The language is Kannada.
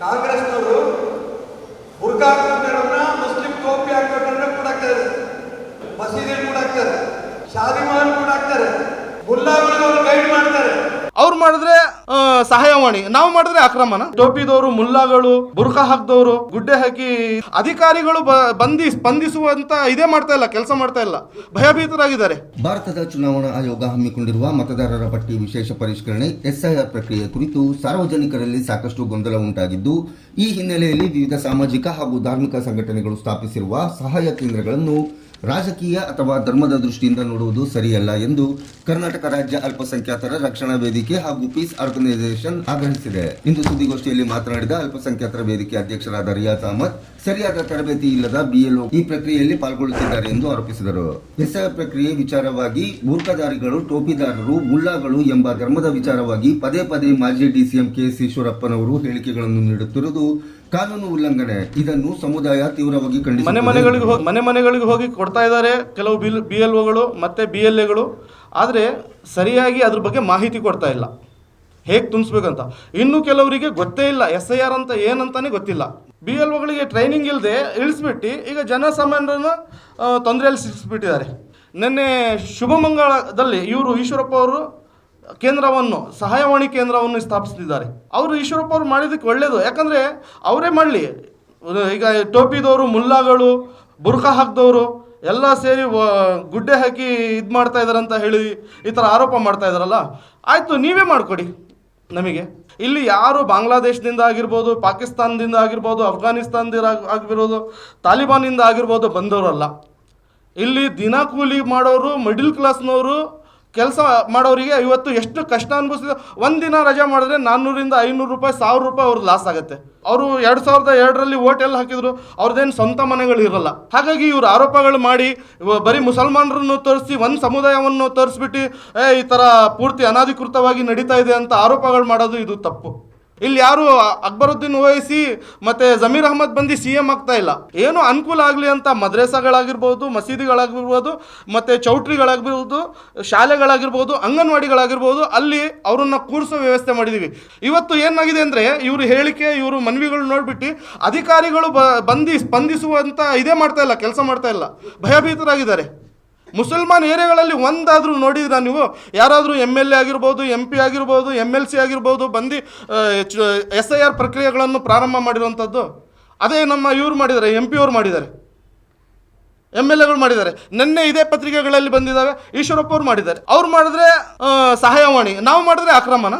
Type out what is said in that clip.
ಕಾಂಗ್ರೆಸ್ನವರು ಬುರ್ಕಾ ಹಾಕೊಂಡವ್ರನ್ನ ಮುಸ್ಲಿಂ ಟೋಪಿ ಹಾಕೊಂಡ್ರೆ ಕೂಡ ಹಾಕ್ತಾರೆ, ಮಸೀದಿ ಕೂಡ ಹಾಕ್ತಾರೆ, ಶಾದಿ ಮಹಲ್ ಕೂಡ ಹಾಕ್ತಾರೆ, ಮುಲ್ಲಾಗಳಿಗೆ ಅವರು ಗೈಡ್ ಮಾಡ್ತಾರೆ. ಅವ್ರು ಮಾಡಿದ್ರೆ ಸಹಾಯವಾಣಿ, ನಾವು ಮಾಡಿದ್ರೆ ಅಕ್ರಮನ? ಟೋಪಿದವರು, ಮುಲ್ಲಾಗಳು, ಬುರ್ಖಾ ಹಾಕಿದವರು, ಗುಡ್ಡೆ ಹಾಕಿ ಅಧಿಕಾರಿಗಳು ಸ್ಪಂದಿಸುವಂತ ಇದೇ ಮಾಡ್ತಾ ಇಲ್ಲ, ಕೆಲಸ ಮಾಡ್ತಾ ಇಲ್ಲ, ಭಯಭೀತರಾಗಿದ್ದಾರೆ. ಭಾರತದ ಚುನಾವಣಾ ಆಯೋಗ ಹಮ್ಮಿಕೊಂಡಿರುವ ಮತದಾರರ ಪಟ್ಟಿ ವಿಶೇಷ ಪರಿಷ್ಕರಣೆ ಎಸ್ಐಆರ್ ಪ್ರಕ್ರಿಯೆ ಕುರಿತು ಸಾರ್ವಜನಿಕರಲ್ಲಿ ಸಾಕಷ್ಟು ಗೊಂದಲ ಉಂಟಾಗಿದ್ದು, ಈ ಹಿನ್ನೆಲೆಯಲ್ಲಿ ವಿವಿಧ ಸಾಮಾಜಿಕ ಹಾಗೂ ಧಾರ್ಮಿಕ ಸಂಘಟನೆಗಳು ಸ್ಥಾಪಿಸಿರುವ ಸಹಾಯ ಕೇಂದ್ರಗಳನ್ನು ರಾಜಕೀಯ ಅಥವಾ ಧರ್ಮದ ದೃಷ್ಟಿಯಿಂದ ನೋಡುವುದು ಸರಿಯಲ್ಲ ಎಂದು ಕರ್ನಾಟಕ ರಾಜ್ಯ ಅಲ್ಪಸಂಖ್ಯಾತರ ರಕ್ಷಣಾ ವೇದಿಕೆ ಹಾಗೂ ಪೀಸ್ ಆರ್ಗನೈಸೇಷನ್ ಆಗ್ರಹಿಸಿದೆ. ಇಂದು ಸುದ್ದಿಗೋಷ್ಠಿಯಲ್ಲಿ ಮಾತನಾಡಿದ ಅಲ್ಪಸಂಖ್ಯಾತರ ವೇದಿಕೆ ಅಧ್ಯಕ್ಷರಾದ ರಿಯಾಜ್ ಅಹಮದ್, ಸರಿಯಾದ ತರಬೇತಿ ಇಲ್ಲದ ಬಿಎಲ್ಒ ಈ ಪ್ರಕ್ರಿಯೆಯಲ್ಲಿ ಪಾಲ್ಗೊಳ್ಳುತ್ತಿದ್ದಾರೆ ಎಂದು ಆರೋಪಿಸಿದರು. ಎಸ್ಐಆರ್ ಪ್ರಕ್ರಿಯೆ ವಿಚಾರವಾಗಿ ಬೂರ್ಖಾಧಾರಿಗಳು, ಟೋಪಿದಾರರು, ಮುಲ್ಲಾಗಳು ಎಂಬ ಧರ್ಮದ ವಿಚಾರವಾಗಿ ಪದೇ ಪದೇ ಮಾಜಿ ಡಿಸಿಎಂ ಕೆಎಸ್ ಈಶ್ವರಪ್ಪನವರು ಹೇಳಿಕೆಗಳನ್ನು ನೀಡುತ್ತಿರುವುದು ಕಾನೂನು ಉಲ್ಲಂಘನೆ. ಇದನ್ನು ಸಮುದಾಯ ತೀವ್ರವಾಗಿ ಖಂಡಿಸಿದೆ. ಮನೆ ಮನೆಗಳಿಗೆ ಹೋಗಿ ಕೊಡ್ತಾ ಇದ್ದಾರೆ ಕೆಲವು ಬಿಎಲ್ಒಗಳು ಮತ್ತೆ ಬಿಎಲ್ಎಗಳು, ಆದರೆ ಸರಿಯಾಗಿ ಅದ್ರ ಬಗ್ಗೆ ಮಾಹಿತಿ ಕೊಡ್ತಾ ಇಲ್ಲ, ಹೇಗೆ ತುಂಬಿಸ್ಬೇಕಂತ. ಇನ್ನು ಕೆಲವರಿಗೆ ಗೊತ್ತೇ ಇಲ್ಲ ಎಸ್ಐಆರ್ ಅಂತ ಏನಂತಾನೆ ಗೊತ್ತಿಲ್ಲ. ಬಿಎಲ್ಒಗಳಿಗೆ ಟ್ರೈನಿಂಗ್ ಇಲ್ಲದೆ ಇಳಿಸ್ಬಿಟ್ಟು ಈಗ ಜನಸಾಮಾನ್ಯರನ್ನು ತೊಂದರೆಯಲ್ಲಿ ಸಿಕ್ಕಿಸ್ಬಿಟ್ಟಿದ್ದಾರೆ. ನಿನ್ನೆ ಶುಭಮಂಗಳದಲ್ಲಿ ಇವರು ಈಶ್ವರಪ್ಪ ಅವರು ಕೇಂದ್ರವನ್ನು, ಸಹಾಯವಾಣಿ ಕೇಂದ್ರವನ್ನು ಸ್ಥಾಪಿಸ್ತಿದ್ದಾರೆ. ಅವರು ಈಶ್ವರಪ್ಪ ಅವರು ಮಾಡಿದ್ದಕ್ಕೆ ಒಳ್ಳೆಯದು, ಯಾಕಂದರೆ ಅವರೇ ಮಾಡಲಿ. ಈಗ ಟೋಪಿದವರು, ಮುಲ್ಲಾಗಳು, ಬುರ್ಖಾ ಹಾಕಿದವರು ಎಲ್ಲ ಸೇರಿ ಗುಡ್ಡೆ ಹಾಕಿ ಇದು ಮಾಡ್ತಾ ಇದ್ದಾರೆ ಅಂತ ಹೇಳಿ ಈ ಥರ ಆರೋಪ ಮಾಡ್ತಾ ಇದ್ದಾರಲ್ಲ, ಆಯಿತು ನೀವೇ ಮಾಡಿಕೊಡಿ ನಮಗೆ. ಇಲ್ಲಿ ಯಾರು ಬಾಂಗ್ಲಾದೇಶದಿಂದ ಆಗಿರ್ಬೋದು, ಪಾಕಿಸ್ತಾನದಿಂದ ಆಗಿರ್ಬೋದು, ಅಫ್ಘಾನಿಸ್ತಾನದಿಂದ ಆಗಿರ್ಬೋದು, ತಾಲಿಬಾನಿಂದ ಆಗಿರ್ಬೋದು ಬಂದವರಲ್ಲ. ಇಲ್ಲಿ ದಿನ ಕೂಲಿ ಮಾಡೋರು, ಮಿಡಿಲ್ ಕ್ಲಾಸ್ನವರು, ಕೆಲಸ ಮಾಡೋರಿಗೆ ಇವತ್ತು ಎಷ್ಟು ಕಷ್ಟ ಅನುಭವಿಸಿದ. ಒಂದಿನ ರಜೆ ಮಾಡಿದ್ರೆ 400ರಿಂದ 500 ರೂಪಾಯಿ, 1000 ರೂಪಾಯಿ ಅವ್ರಿಗೆ ಲಾಸ್ ಆಗುತ್ತೆ. ಅವರು 2002ರಲ್ಲಿ ಓಟ್ ಎಲ್ಲ ಹಾಕಿದ್ರು, ಅವ್ರದ್ದೇನು ಸ್ವಂತ ಮನೆಗಳು ಇರಲ್ಲ. ಹಾಗಾಗಿ ಇವರು ಆರೋಪಗಳು ಮಾಡಿ ಬರೀ ಮುಸಲ್ಮಾನರನ್ನು ತೋರಿಸಿ, ಒಂದು ಸಮುದಾಯವನ್ನು ತೋರಿಸ್ಬಿಟ್ಟು ಈ ಥರ ಪೂರ್ತಿ ಅನಧಿಕೃತವಾಗಿ ನಡೀತಾ ಇದೆ ಅಂತ ಆರೋಪಗಳು ಮಾಡೋದು ಇದು ತಪ್ಪು. ಇಲ್ಲಿ ಯಾರು ಅಕ್ಬರುದ್ದೀನ್ ಓವೈಸಿ ಮತ್ತು ಜಮೀರ್ ಅಹಮದ್ ಬಂದು CM ಆಗ್ತಾ ಇಲ್ಲ. ಏನೋ ಅನುಕೂಲ ಆಗಲಿ ಅಂತ ಮದ್ರಸಾಗಳಾಗಿರ್ಬೋದು, ಮಸೀದಿಗಳಾಗಿರ್ಬೋದು, ಮತ್ತು ಚೌಟ್ರಿಗಳಾಗಿರ್ಬೋದು, ಶಾಲೆಗಳಾಗಿರ್ಬೋದು, ಅಂಗನವಾಡಿಗಳಾಗಿರ್ಬೋದು, ಅಲ್ಲಿ ಅವರನ್ನು ಕೂರಿಸೋ ವ್ಯವಸ್ಥೆ ಮಾಡಿದ್ದೀವಿ. ಇವತ್ತು ಏನಾಗಿದೆ ಅಂದರೆ ಇವರು ಹೇಳಿಕೆ, ಇವರು ಮನವಿಗಳು ನೋಡಿಬಿಟ್ಟು ಅಧಿಕಾರಿಗಳು ಸ್ಪಂದಿಸುವಂಥ ಇದೇ ಮಾಡ್ತಾ ಇಲ್ಲ, ಕೆಲಸ ಮಾಡ್ತಾ ಇಲ್ಲ, ಭಯಭೀತರಾಗಿದ್ದಾರೆ. ಮುಸಲ್ಮಾನ್ ಏರಿಯಾಗಳಲ್ಲಿ ಒಂದಾದರೂ ನೋಡಿದ್ರೆ ನೀವು ಯಾರಾದರೂ MLA ಆಗಿರ್ಬೋದು, MP ಆಗಿರ್ಬೋದು, MLC ಆಗಿರ್ಬೋದು ಬಂದು SIR ಪ್ರಕ್ರಿಯೆಗಳನ್ನು ಪ್ರಾರಂಭ ಮಾಡಿರುವಂಥದ್ದು? ಅದೇ ನಮ್ಮ ಇವ್ರು ಮಾಡಿದ್ದಾರೆ, MP ಅವರು ಮಾಡಿದ್ದಾರೆ, MLAಗಳು ಮಾಡಿದ್ದಾರೆ. ನಿನ್ನೆ ಇದೇ ಪತ್ರಿಕೆಗಳಲ್ಲಿ ಬಂದಿದ್ದಾವೆ, ಈಶ್ವರಪ್ಪ ಅವರು ಮಾಡಿದ್ದಾರೆ. ಅವ್ರು ಮಾಡಿದ್ರೆ ಸಹಾಯವಾಣಿ, ನಾವು ಮಾಡಿದ್ರೆ ಅಕ್ರಮನ?